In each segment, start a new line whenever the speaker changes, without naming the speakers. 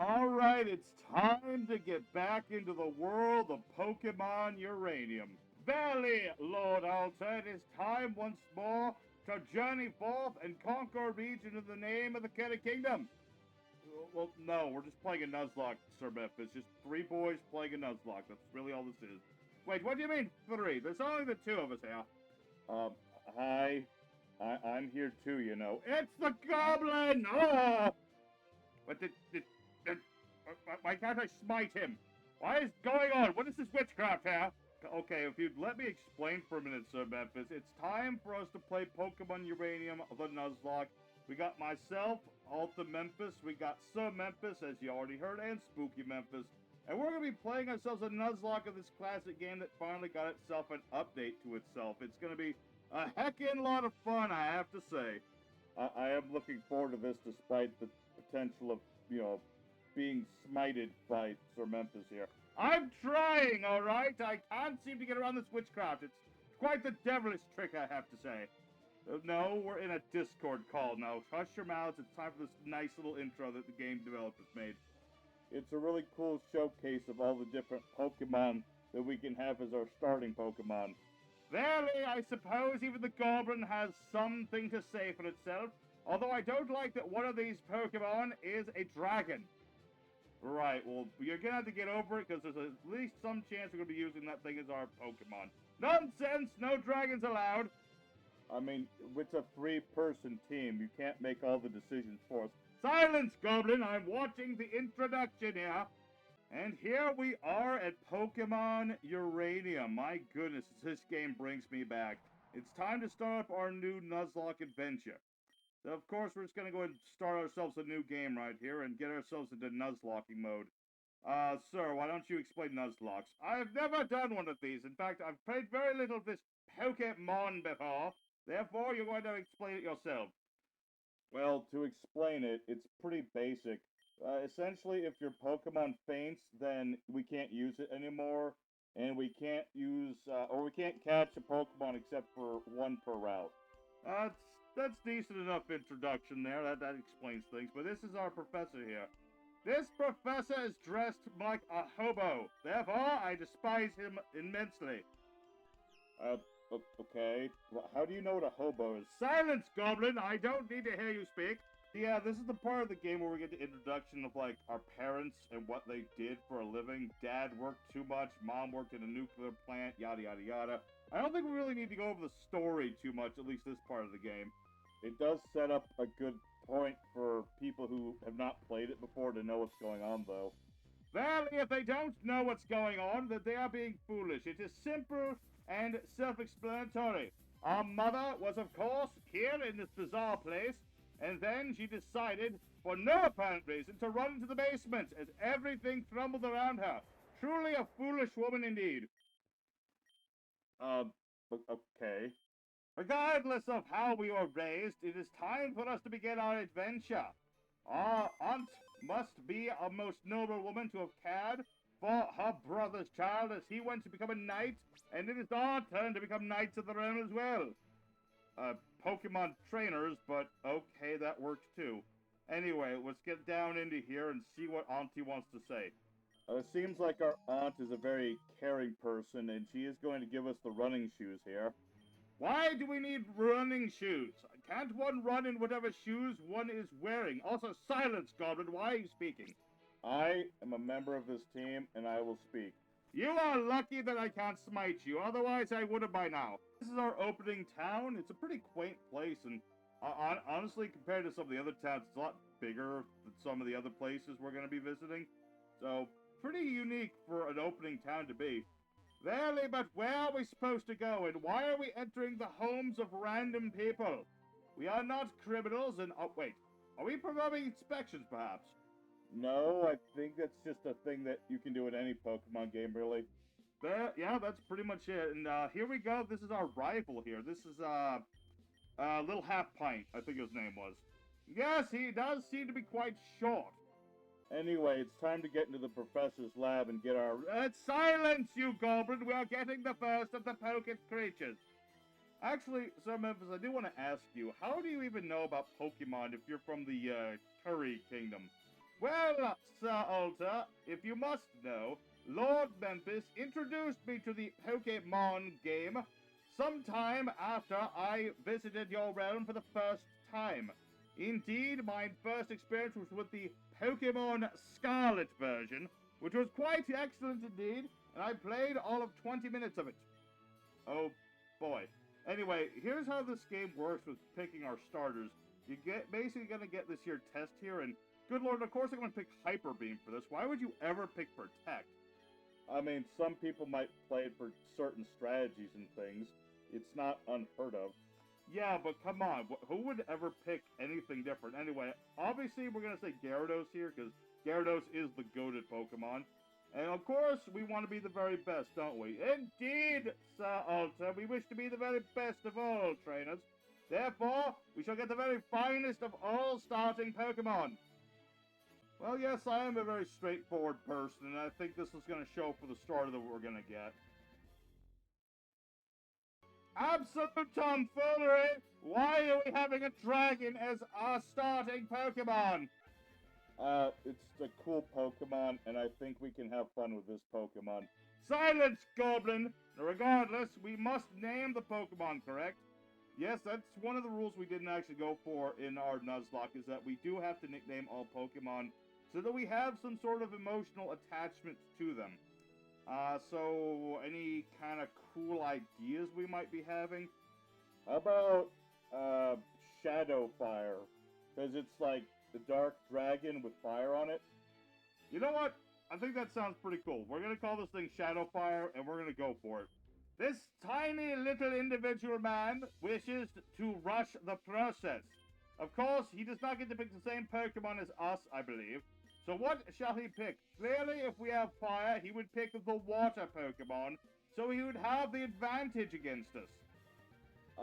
Alright, it's time to get back into the world of Pokemon Uranium. Verily, Lord Alter, it is time once more to journey forth and conquer a region in the name of the Kitty Kingdom. Well, no, we're just playing a Nuzlocke, Sir Memphis. Just three boys playing a Nuzlocke. That's really all this is. Wait, what do you mean three? There's only the two of us here. Hi. I'm here too, you know. It's the Goblin! Oh! But why can't I smite him? What is going on? What is this witchcraft here? Okay, if you'd let me explain for a minute, Sir Memphis, it's time for us to play Pokemon Uranium, the Nuzlocke. We got myself, Alta Memphis, we got Sir Memphis, as you already heard, and Spooky Memphis. And we're going to be playing ourselves a Nuzlocke of this classic game that finally got itself an update to itself. It's going to be a heckin' lot of fun, I have to say. I am looking forward to this despite the potential of, being smited by Sir Memphis here. I'm trying, alright? I can't seem to get around this witchcraft. It's quite the devilish trick, I have to say. No, we're in a Discord call now. Hush your mouths. It's time for this nice little intro that the game developers made. It's a really cool showcase of all the different Pokemon that we can have as our starting Pokemon. Verily, I suppose even the Goblin has something to say for itself, although I don't like that one of these Pokemon is a dragon. Right, well, you're gonna have to get over it, because there's at least some chance we're gonna be using that thing as our Pokemon. Nonsense! No dragons allowed! I mean, it's a three-person team. You can't make all the decisions for us. Silence, Goblin! I'm watching the introduction here. And here we are at Pokemon Uranium. My goodness, this game brings me back. It's time to start up our new Nuzlocke adventure. So of course, we're just going to go and start ourselves a new game right here and get ourselves into Nuzlocking mode. Sir, why don't you explain Nuzlocks? I've never done one of these. In fact, I've played very little of this Pokemon before. Therefore, you're going to explain it yourself. Well, to explain it, it's pretty basic. Essentially, if your Pokemon faints, then we can't use it anymore, and we can't use, or we can't catch a Pokemon except for one per route. That's decent enough introduction there. That explains things. But this is our professor here. This professor is dressed like a hobo. Therefore, I despise him immensely. Okay. Well, how do you know what a hobo is? Silence, Goblin! I don't need to hear you speak. Yeah, this is the part of the game where we get the introduction of, like, our parents and what they did for a living. Dad worked too much, Mom worked in a nuclear plant, yada yada yada. I don't think we really need to go over the story too much, at least this part of the game. It does set up a good point for people who have not played it before to know what's going on, though. Well, if they don't know what's going on, then they are being foolish. It is simple and self-explanatory. Our mother was, of course, here in this bizarre place, and then she decided, for no apparent reason, to run into the basement as everything crumbled around her. Truly a foolish woman indeed. Okay. Regardless of how we were raised, it is time for us to begin our adventure. Our aunt must be a most noble woman to have cared for her brother's child as he went to become a knight, and it is our turn to become knights of the realm as well. Pokemon trainers, but okay, that works too. Anyway, let's get down into here and see what Auntie wants to say. It seems like our aunt is a very caring person, and she is going to give us the running shoes here. Why do we need running shoes? Can't one run in whatever shoes one is wearing? Also, silence, Goblin. Why are you speaking? I am a member of this team, and I will speak. You are lucky that I can't smite you, otherwise I would have by now. This is our opening town. It's a pretty quaint place, and honestly, compared to some of the other towns, it's a lot bigger than some of the other places we're going to be visiting. So, pretty unique for an opening town to be. Verily, but where are we supposed to go, and why are we entering the homes of random people? We are not criminals, and wait, are we performing inspections, perhaps? No, I think that's just a thing that you can do in any Pokemon game, really. Yeah, that's pretty much it, and here we go, this is our rival here. This is, Little Half Pint, I think his name was. Yes, he does seem to be quite short. Anyway, it's time to get into the professor's lab and get our... silence, you Goblin! We are getting the first of the Pocket creatures! Actually, Sir Memphis, I do want to ask you, how do you even know about Pokemon if you're from the, Curry Kingdom? Well, Sir Alter, if you must know, Lord Memphis introduced me to the Pokemon game sometime after I visited your realm for the first time. Indeed, my first experience was with the Pokemon Scarlet version, which was quite excellent indeed, and I played all of 20 minutes of it. Oh, boy. Anyway, here's how this game works with picking our starters. You basically gonna get this here test here, and good lord, of course I'm gonna pick Hyper Beam for this. Why would you ever pick Protect? I mean, some people might play it for certain strategies and things. It's not unheard of. Yeah, but come on, who would ever pick anything different? Anyway, obviously we're gonna say Gyarados here, because Gyarados is the goated Pokemon. And of course, we want to be the very best, don't we? Indeed, Sir Alter, we wish to be the very best of all trainers. Therefore, we shall get the very finest of all starting Pokemon. Well, yes, I am a very straightforward person, and I think this is going to show for the starter that we're going to get. Absolute tomfoolery! Why are we having a dragon as our starting Pokemon? It's a cool Pokemon, and I think we can have fun with this Pokemon. Silence, Goblin! Regardless, we must name the Pokemon, correct? Yes, that's one of the rules we didn't actually go for in our Nuzlocke, is that we do have to nickname all Pokemon so that we have some sort of emotional attachment to them. So any kind of cool ideas we might be having? How about, Shadowfire? Because it's like the dark dragon with fire on it. You know what? I think that sounds pretty cool. We're gonna call this thing Shadowfire, and we're gonna go for it. This tiny little individual man wishes to rush the process. Of course, he does not get to pick the same Pokemon as us, I believe. So what shall he pick? Clearly, if we have fire, he would pick the water Pokemon, so he would have the advantage against us.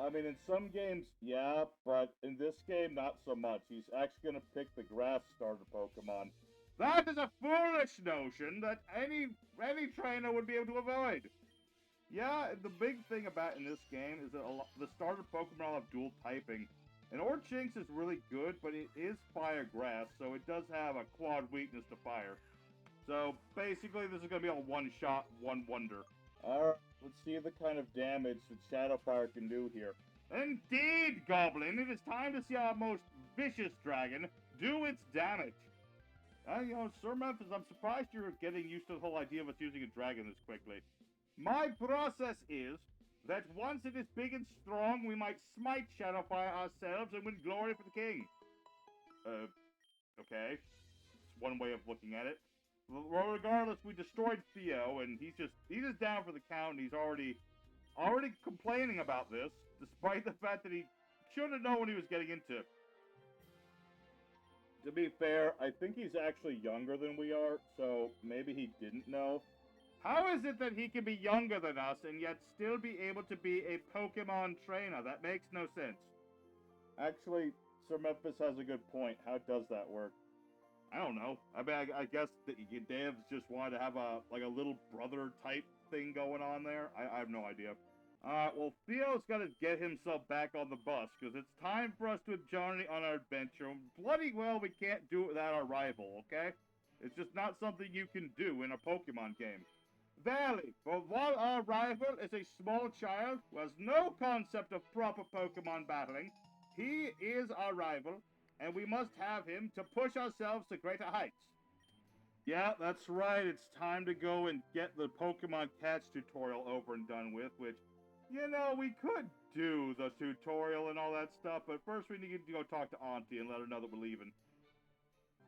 I mean, in some games, yeah, but in this game, not so much. He's actually going to pick the grass starter Pokemon. That is a foolish notion that any trainer would be able to avoid. Yeah, the big thing about in this game is that the starter Pokemon all have dual typing. And Orchinx is really good, but it is fire grass, so it does have a quad weakness to fire. So, basically, this is going to be a one-shot, one wonder. Alright, let's see the kind of damage that Shadowfire can do here. Indeed, Goblin! It is time to see our most vicious dragon do its damage. Sir Memphis, I'm surprised you're getting used to the whole idea of us using a dragon this quickly. My process is that once it is big and strong, we might smite Shadowfire ourselves and win glory for the king. Okay. It's one way of looking at it. Well, regardless, we destroyed Theo, and he's just down for the count, and he's already complaining about this, despite the fact that he should have known what he was getting into. To be fair, I think he's actually younger than we are, so maybe he didn't know. How is it that he can be younger than us and yet still be able to be a Pokemon trainer? That makes no sense. Actually, Sir Memphis has a good point. How does that work? I don't know. I mean, I guess the devs just wanted to have a little brother type thing going on there. I have no idea. Well, Theo's got to get himself back on the bus, because it's time for us to journey on our adventure. Bloody well, we can't do it without our rival, okay? It's just not something you can do in a Pokemon game. Valley, for while our rival is a small child who has no concept of proper Pokemon battling, he is our rival, and we must have him to push ourselves to greater heights. Yeah, that's right. It's time to go and get the Pokemon Catch tutorial over and done with, which, we could do the tutorial and all that stuff, but first we need to go talk to Auntie and let her know that we're leaving.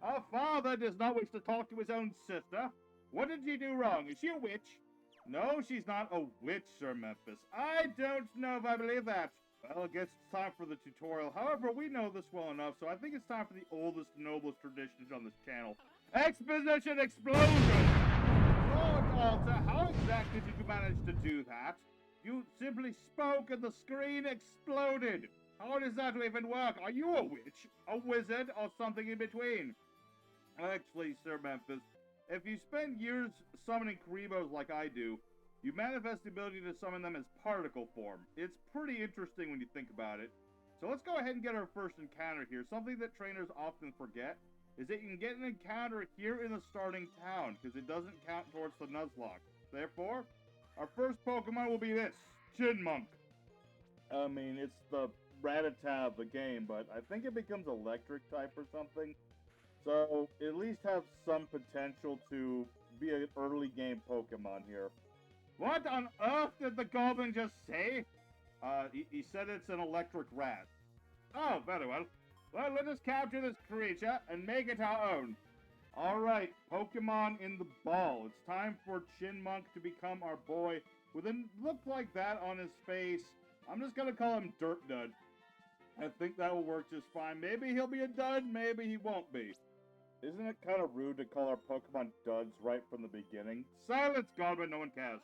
Our father does not wish to talk to his own sister. What did she do wrong? Is she a witch? No, she's not a witch, Sir Memphis. I don't know if I believe that. Well, I guess it's time for the tutorial. However, we know this well enough, so I think it's time for the oldest, noblest traditions on this channel. Exposition explosion! Lord Alter, how exactly did you manage to do that? You simply spoke and the screen exploded. How does that even work? Are you a witch, a wizard, or something in between? Actually, Sir Memphis, if you spend years summoning Karibos like I do, you manifest the ability to summon them as particle form. It's pretty interesting when you think about it. So let's go ahead and get our first encounter here, something that trainers often forget. is that you can get an encounter here in the starting town, because it doesn't count towards the Nuzlocke. Therefore, our first Pokemon will be this, Chinmunk. I mean, it's the Rattata of the game, but I think it becomes electric type or something. So, at least have some potential to be an early game Pokemon here. What on earth did the Goblin just say? He said it's an electric rat. Oh, very well. Well, let us capture this creature and make it our own. Alright, Pokemon in the ball. It's time for Chinmunk to become our boy with a look like that on his face. I'm just gonna call him Dirt Dud. I think that will work just fine. Maybe he'll be a dud, maybe he won't be. Isn't it kind of rude to call our Pokemon duds right from the beginning? Silence, Goblin, no one cares.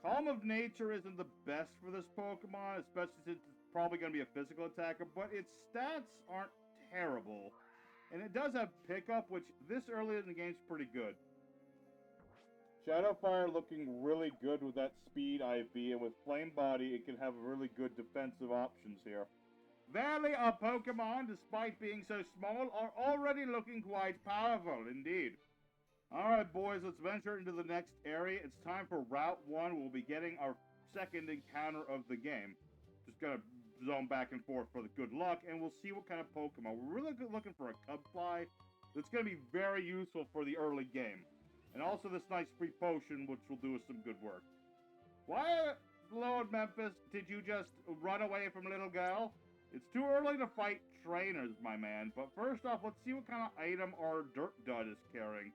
Calm of Nature isn't the best for this Pokemon, especially since it's probably going to be a physical attacker, but its stats aren't terrible. And it does have pickup, which this early in the game is pretty good. Shadow Fire looking really good with that speed IV, and with Flame Body, it can have really good defensive options here. Valley, our Pokemon, despite being so small, are already looking quite powerful, indeed. Alright, boys, let's venture into the next area. It's time for Route 1. We'll be getting our second encounter of the game. Just gonna zone back and forth for the good luck, and we'll see what kind of Pokemon. We're really looking for a Cubfly that's gonna be very useful for the early game. And also this nice free potion, which will do us some good work. Why, Lord Memphis, did you just run away from little girl? It's too early to fight trainers, my man. But first off, let's see what kind of item our Dirt Dud is carrying.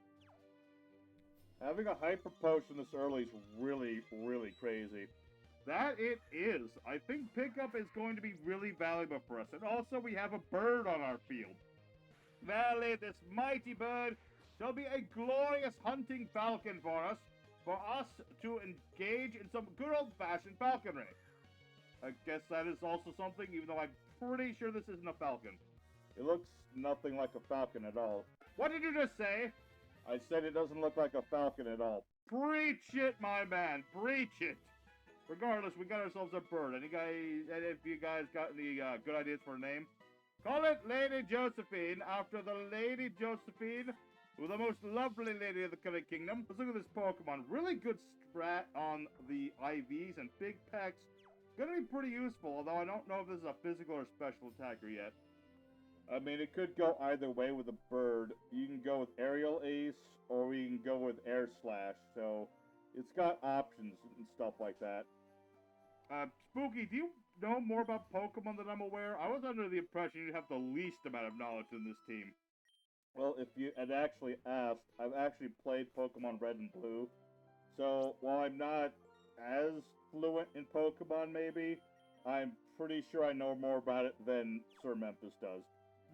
Having a Hyper Potion this early is really, really crazy. That it is. I think pickup is going to be really valuable for us. And also, we have a bird on our field. Valley, this mighty bird shall be a glorious hunting falcon for us to engage in some good old-fashioned falconry. I guess that is also something, even though I'm pretty sure this isn't a falcon. It looks nothing like a falcon at all. What did you just say? I said it doesn't look like a falcon at all. Preach it, my man. Preach it. Regardless, we got ourselves a bird. If you guys got any good ideas for a name, call it Lady Josephine, after the Lady Josephine, who the most lovely lady of the Curry Kingdom. Let's look at this Pokemon. Really good strat on the IVs and big pecs. Gonna be pretty useful, although I don't know if this is a physical or special attacker yet. I mean, it could go either way with a bird. You can go with Aerial Ace, or you can go with Air Slash, so it's got options and stuff like that. Spooky, do you know more about Pokemon than I'm aware? I was under the impression you'd have the least amount of knowledge in this team. Well, if you had actually asked, I've actually played Pokemon Red and Blue, so while I'm not as fluent in Pokemon, maybe, I'm pretty sure I know more about it than Sir Memphis does.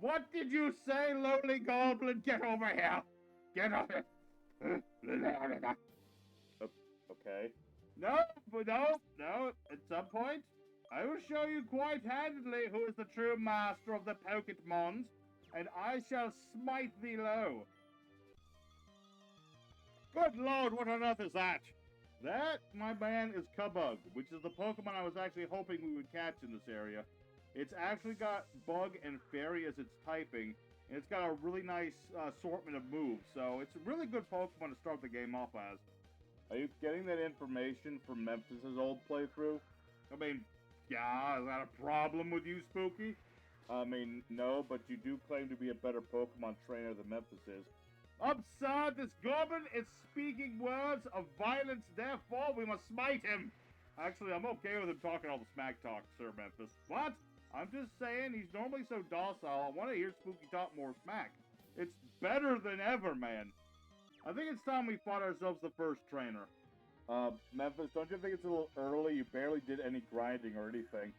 What did you say, lowly goblin? Get over here! Get over here! Okay. No. At some point, I will show you quite handedly who is the true master of the Pokemons, and I shall smite thee low. Good lord, what on earth is that? That, my man, is Cubug, which is the Pokemon I was actually hoping we would catch in this area. It's actually got Bug and Fairy as its typing, and it's got a really nice assortment of moves, so it's a really good Pokemon to start the game off as. Are you getting that information from Memphis' old playthrough? I mean, yeah, is that a problem with you, Spooky? I mean, no, but you do claim to be a better Pokemon trainer than Memphis is. Absurd! This goblin is speaking words of violence, therefore we must smite him! Actually, I'm okay with him talking all the smack talk, Sir Memphis. What? I'm just saying, he's normally so docile, I want to hear Spooky talk more smack. It's better than ever, man. I think it's time we fought ourselves the first trainer. Memphis, don't you think it's a little early? You barely did any grinding or anything.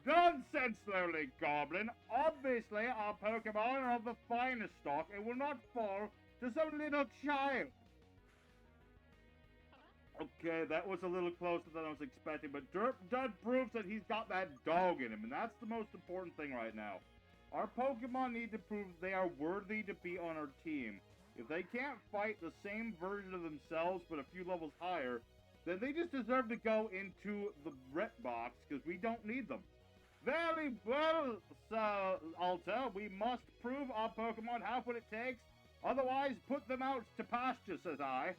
Nonsense, lowly goblin! Obviously, our Pokemon are of the finest stock and will not fall to some little child. Okay, that was a little closer than I was expecting, but Dirt Dud proves that he's got that dog in him, and that's the most important thing right now. Our Pokemon need to prove they are worthy to be on our team. If they can't fight the same version of themselves but a few levels higher, then they just deserve to go into the ret box, because we don't need them. Very well, Sir Alter. We must prove our Pokemon have what it takes. Otherwise, put them out to pasture, says I.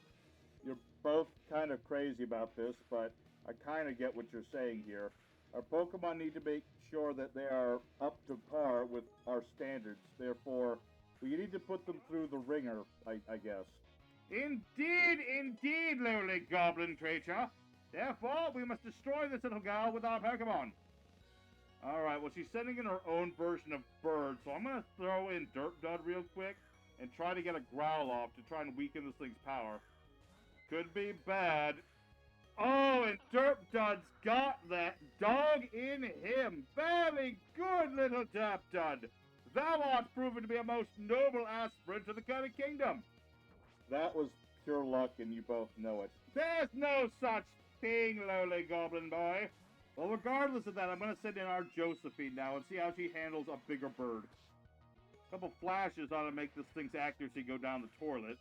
You're both kind of crazy about this, but I kind of get what you're saying here. Our Pokemon need to make sure that they are up to par with our standards. Therefore, we need to put them through the ringer, I guess. Indeed, indeed, lowly goblin creature. Therefore, we must destroy this little girl with our Pokemon. Alright, well, she's sending in her own version of Bird, so I'm going to throw in Derp Dud real quick and try to get a Growl off to try and weaken this thing's power. Could be bad. Oh, and Derp Dud's got that dog in him. Very good, little Derp Dud. Thou art proven to be a most noble aspirant to the Curry Kingdom. That was pure luck, and you both know it. There's no such thing, lowly goblin boy. Well, regardless of that, I'm going to send in our Josephine now and see how she handles a bigger bird. A couple flashes ought to make this thing's accuracy go down the toilet.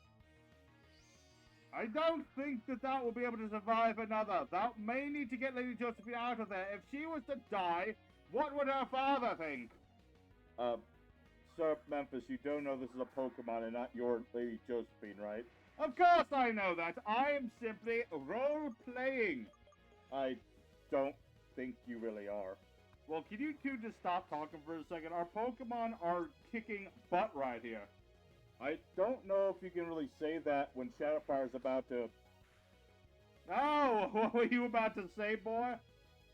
I don't think that will be able to survive another. Thou may need to get Lady Josephine out of there. If she was to die, what would her father think? Sir Memphis, you don't know this is a Pokemon and not your Lady Josephine, right? Of course I know that. I am simply role-playing. I don't think you really are. Well, can you two just stop talking for a second? Our Pokemon are kicking butt right here. I don't know if you can really say that when Shadowfire's about to... Oh, what were you about to say, boy?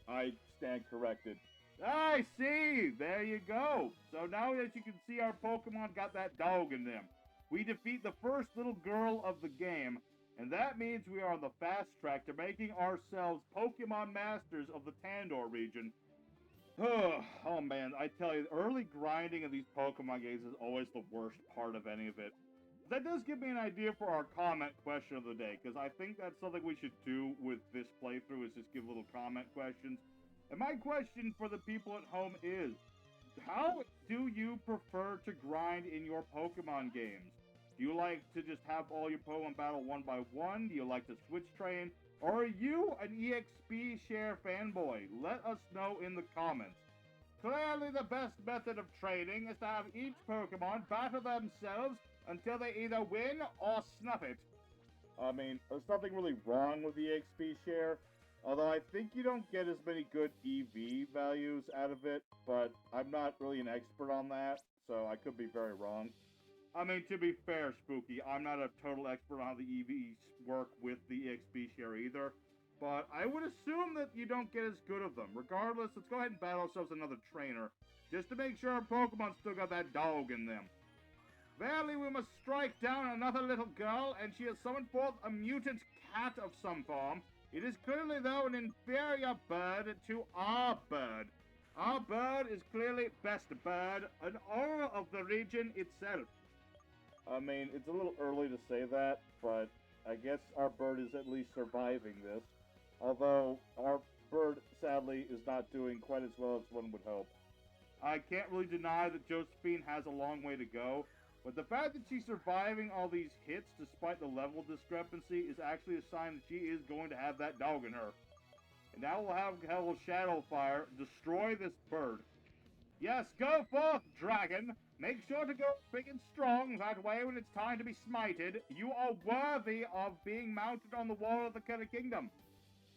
I stand corrected. I see! There you go. So now as you can see, our Pokemon got that dog in them. We defeat the first little girl of the game, and that means we are on the fast track to making ourselves Pokemon Masters of the Tandor region. Oh man, I tell you, early grinding of these Pokemon games is always the worst part of any of it. That does give me an idea for our comment question of the day, because I think that's something we should do with this playthrough, is just give little comment questions. And my question for the people at home is, how do you prefer to grind in your Pokemon games? Do you like to just have all your Pokemon battle one by one? Do you like to switch train? Or are you an EXP share fanboy? Let us know in the comments. Clearly the best method of training is to have each Pokemon battle themselves until they either win or snuff it. I mean, there's nothing really wrong with EXP share, although I think you don't get as many good EV values out of it, but I'm not really an expert on that, so I could be very wrong. I mean, to be fair, Spooky, I'm not a total expert on how the EVs work with the EXP share either, but I would assume that you don't get as good of them. Regardless, let's go ahead and battle ourselves another trainer, just to make sure our Pokemon still got that dog in them. Verily, we must strike down another little girl, and she has summoned forth a mutant cat of some form. It is clearly, though, an inferior bird to our bird. Our bird is clearly best bird, an aura of the region itself. I mean, it's a little early to say that, but I guess our bird is at least surviving this. Although, our bird, sadly, is not doing quite as well as one would hope. I can't really deny that Josephine has a long way to go, but the fact that she's surviving all these hits despite the level discrepancy is actually a sign that she is going to have that dog in her. And now we'll have Shadowfire destroy this bird. Yes, go forth, dragon! Make sure to go big and strong, that way when it's time to be smited, you are worthy of being mounted on the wall of the Curry Kingdom.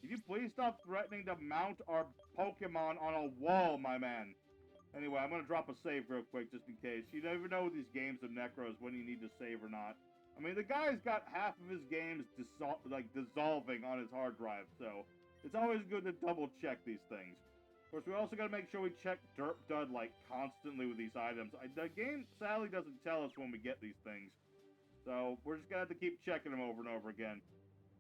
Can you please stop threatening to mount our Pokemon on a wall, my man? Anyway, I'm going to drop a save real quick, just in case. You never know with these games of Necros when you need to save or not. I mean, the guy's got half of his games dissolving on his hard drive, so it's always good to double-check these things. Of course, we also got to make sure we check Derp Dud, constantly with these items. The game sadly doesn't tell us when we get these things. So, we're just going to have to keep checking them over and over again.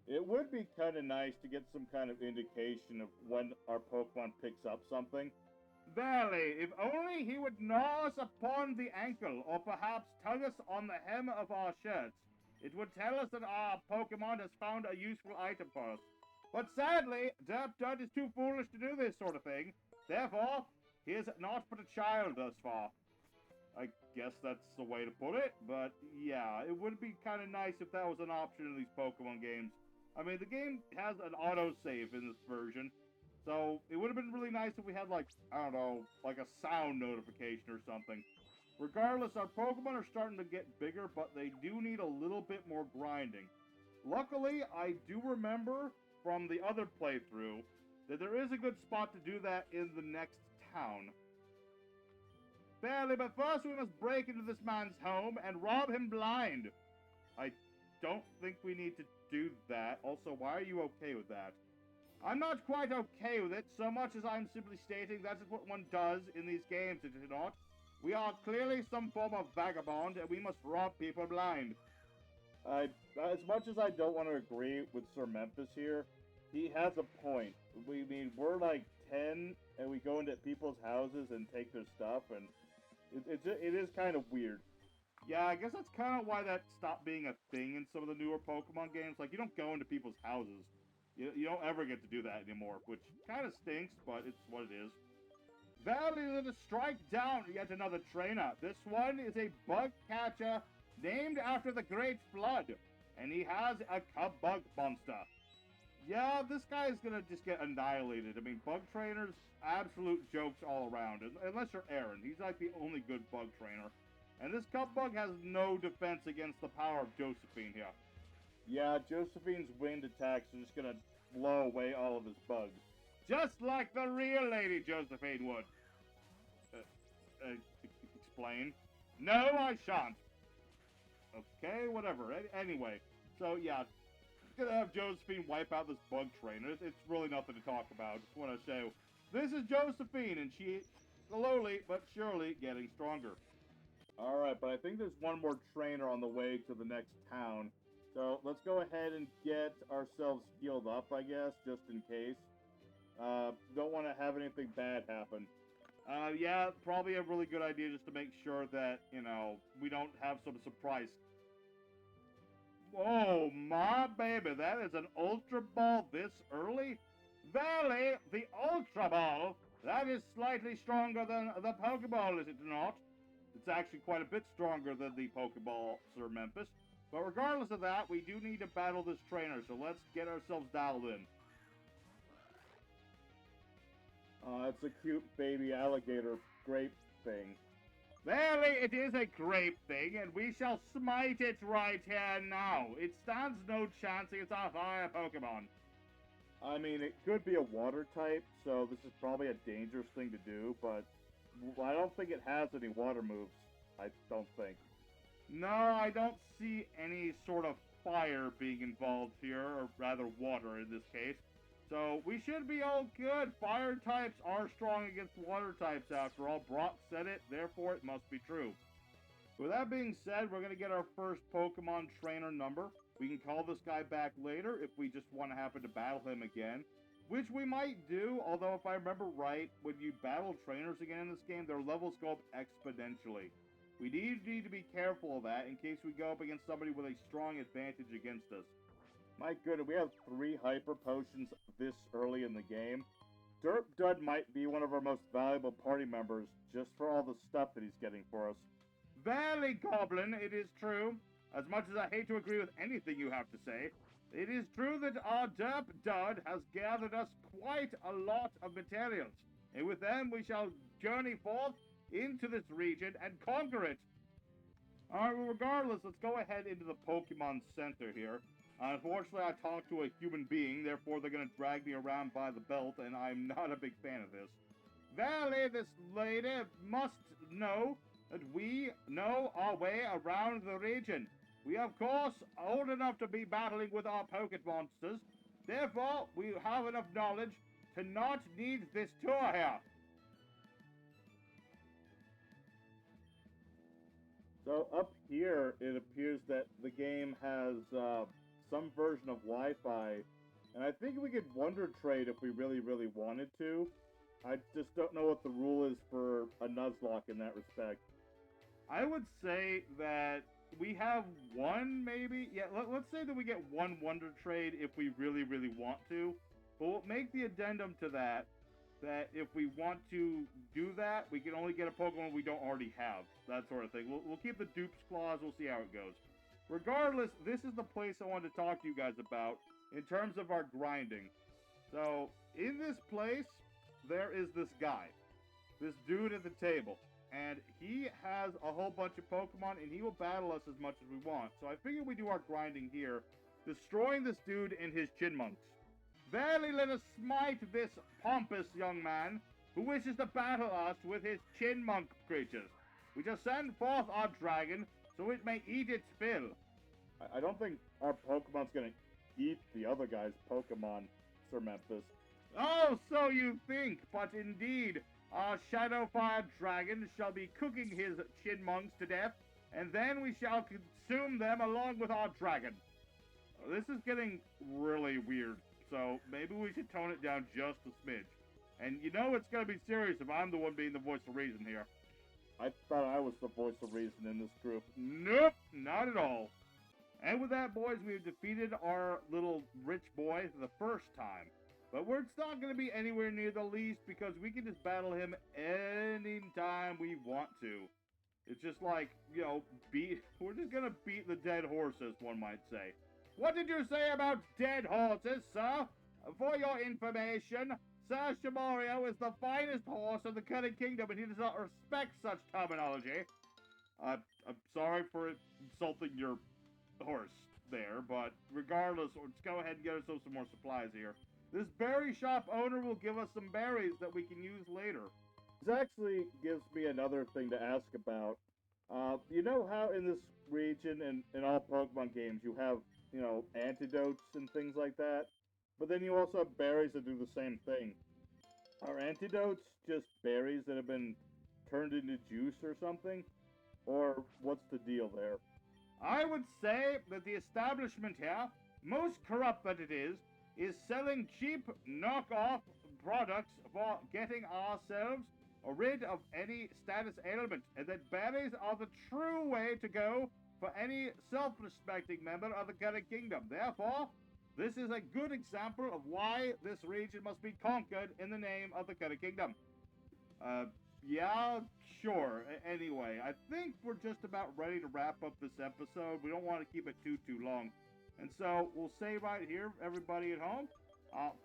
It would be kind of nice to get some kind of indication of when our Pokemon picks up something. Verily, if only he would gnaw us upon the ankle, or perhaps tug us on the hem of our shirts. It would tell us that our Pokemon has found a useful item for us. But sadly, Derp Dud is too foolish to do this sort of thing. Therefore, he is not but a child thus far. I guess that's the way to put it, but yeah, it would be kind of nice if that was an option in these Pokemon games. I mean, the game has an autosave in this version, So it would have been really nice if we had, like, I don't know, like a sound notification or something. Regardless, our Pokemon are starting to get bigger, but they do need a little bit more grinding. Luckily, I do remember from the other playthrough that there is a good spot to do that in the next town. Barely, but first we must break into this man's home and rob him blind. I don't think we need to do that. Also, why are you okay with that? I'm not quite okay with it, so much as I'm simply stating that is what one does in these games, is it not? We are clearly some form of vagabond, and we must rob people blind. As much as I don't want to agree with Sir Memphis here, he has a point. We're like 10, and we go into people's houses and take their stuff, and it is kind of weird. Yeah, I guess that's kind of why that stopped being a thing in some of the newer Pokemon games. Like, you don't go into people's houses. You don't ever get to do that anymore, which kind of stinks, but it's what it is. Valley, let us strike down yet another trainer. This one is a bug catcher named after the Great Flood, and he has a cub bug monster. Yeah, this guy is gonna just get annihilated. I mean, bug trainers, absolute jokes all around. Unless you're Aaron, he's like the only good bug trainer. And this cup bug has no defense against the power of Josephine here. Yeah, Josephine's wind attacks are just gonna blow away all of his bugs. Just like the real Lady Josephine would. Explain? No, I shan't. Okay, whatever. Anyway, so yeah, gonna have Josephine wipe out this bug trainer. It's really nothing to talk about. Just want to say, this is Josephine, and she slowly but surely getting stronger. Alright, but I think there's one more trainer on the way to the next town. So let's go ahead and get ourselves healed up, I guess, just in case. Don't want to have anything bad happen. Yeah, probably a really good idea just to make sure that, you know, we don't have some surprise. Oh, my baby, that is an Ultra Ball this early? Valley, the Ultra Ball? That is slightly stronger than the Pokeball, is it not? It's actually quite a bit stronger than the Pokeball, Sir Memphis. But regardless of that, we do need to battle this trainer, so let's get ourselves dialed in. It's a cute baby alligator grape thing. Verily, it is a grape thing, and we shall smite it right here now. It stands no chance against our fire Pokemon. I mean, it could be a water type, so this is probably a dangerous thing to do, but I don't think it has any water moves. I don't think. No, I don't see any sort of fire being involved here, or rather water in this case. So we should be all good. Fire types are strong against water types after all. Brock said it, therefore it must be true. With that being said, we're going to get our first Pokemon trainer number. We can call this guy back later if we just want to happen to battle him again. Which we might do, although if I remember right, when you battle trainers again in this game, their levels go up exponentially. We need to be careful of that in case we go up against somebody with a strong advantage against us. My goodness, we have 3 Hyper Potions this early in the game. Derp Dud might be one of our most valuable party members just for all the stuff that he's getting for us. Valley Goblin, it is true. As much as I hate to agree with anything you have to say, it is true that our Derp Dud has gathered us quite a lot of materials. And with them we shall journey forth into this region and conquer it. Alright, well, regardless, let's go ahead into the Pokemon Center here. Unfortunately, I talked to a human being, therefore they're going to drag me around by the belt, and I'm not a big fan of this. Valley, this lady must know that we know our way around the region. We, of course, old enough to be battling with our Pocket Monsters. Therefore, we have enough knowledge to not need this tour here. So up here, it appears that the game has some version of Wi-Fi, and I think we could Wonder Trade if we really, really wanted to. I just don't know what the rule is for a Nuzlocke in that respect. I would say that we have one, maybe? Yeah, let's say that we get one Wonder Trade if we really, really want to. But we'll make the addendum to that if we want to do that, we can only get a Pokemon we don't already have. That sort of thing. We'll keep the dupes clause, we'll see how it goes. Regardless, this is the place I wanted to talk to you guys about in terms of our grinding. So, in this place, there is this guy. This dude at the table. And he has a whole bunch of Pokemon, and he will battle us as much as we want. So I figure we do our grinding here, destroying this dude and his Chinmunks. Verily let us smite this pompous young man, who wishes to battle us with his Chinmunk creatures. We shall send forth our dragon, so it may eat its fill. I don't think our Pokemon's gonna eat the other guy's Pokemon, Sir Memphis. Oh, so you think, but indeed, our Shadow-Fire Dragon shall be cooking his Chinmunks to death, and then we shall consume them along with our dragon. This is getting really weird, so maybe we should tone it down just a smidge. And you know it's gonna be serious if I'm the one being the voice of reason here. I thought I was the voice of reason in this group. Nope, not at all. And with that, boys, we've defeated our little rich boy for the first time. But it's not going to be anywhere near the least, because we can just battle him anytime we want to. It's just like, you know, we're just going to beat the dead horses, one might say. What did you say about dead horses, sir? For your information, Sir Shimario is the finest horse of the Cunning Kingdom, and he does not respect such terminology. I'm sorry for insulting your horse there, but regardless, let's go ahead and get ourselves some more supplies here. This berry shop owner will give us some berries that we can use later. This actually gives me another thing to ask about. You know how in this region and in all Pokemon games you have, you know, antidotes and things like that? But then you also have berries that do the same thing. Are antidotes just berries that have been turned into juice or something? Or what's the deal there? I would say that the establishment here, most corrupt that it is selling cheap knockoff products for getting ourselves rid of any status ailment, and that berries are the true way to go for any self-respecting member of the Cunning Kingdom. Therefore, this is a good example of why this region must be conquered in the name of the Cunning Kingdom. Yeah, sure. Anyway, I think we're just about ready to wrap up this episode. We don't want to keep it too long. And so, we'll say right here, everybody at home,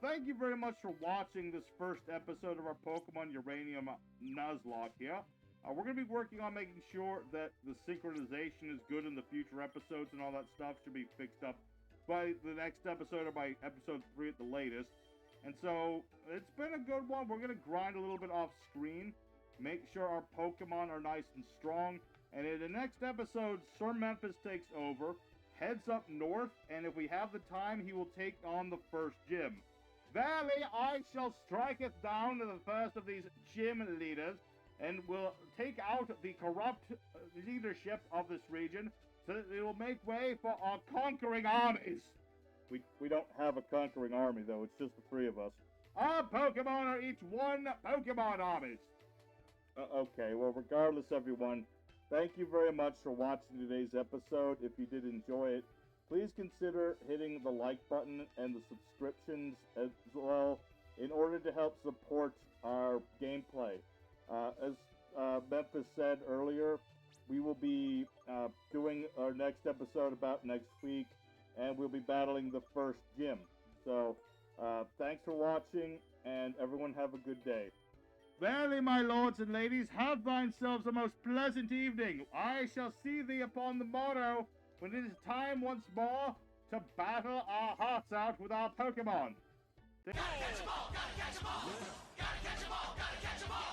thank you very much for watching this first episode of our Pokemon Uranium Nuzlocke here. We're going to be working on making sure that the synchronization is good in the future episodes, and all that stuff should be fixed up by the next episode or by episode 3 at the latest. And so, it's been a good one. We're going to grind a little bit off screen, make sure our Pokemon are nice and strong, and in the next episode, Sir Memphis takes over, heads up north, and if we have the time, he will take on the first gym. Verily, I shall striketh down the first of these gym leaders, and will take out the corrupt leadership of this region, so that it will make way for our conquering armies. We don't have a conquering army, though. It's just the 3 of us. Our Pokemon are each one Pokemon armies. Okay, well, regardless, everyone, thank you very much for watching today's episode. If you did enjoy it, please consider hitting the like button and the subscriptions as well in order to help support our gameplay. As Memphis said earlier, we will be doing our next episode about next week, and we'll be battling the first gym. So, thanks for watching, and everyone have a good day. Verily, my lords and ladies, have thyself a most pleasant evening. I shall see thee upon the morrow, when it is time once more to battle our hearts out with our Pokemon. Gotta catch 'em all! Gotta catch 'em all! Gotta catch 'em all! Gotta catch 'em all!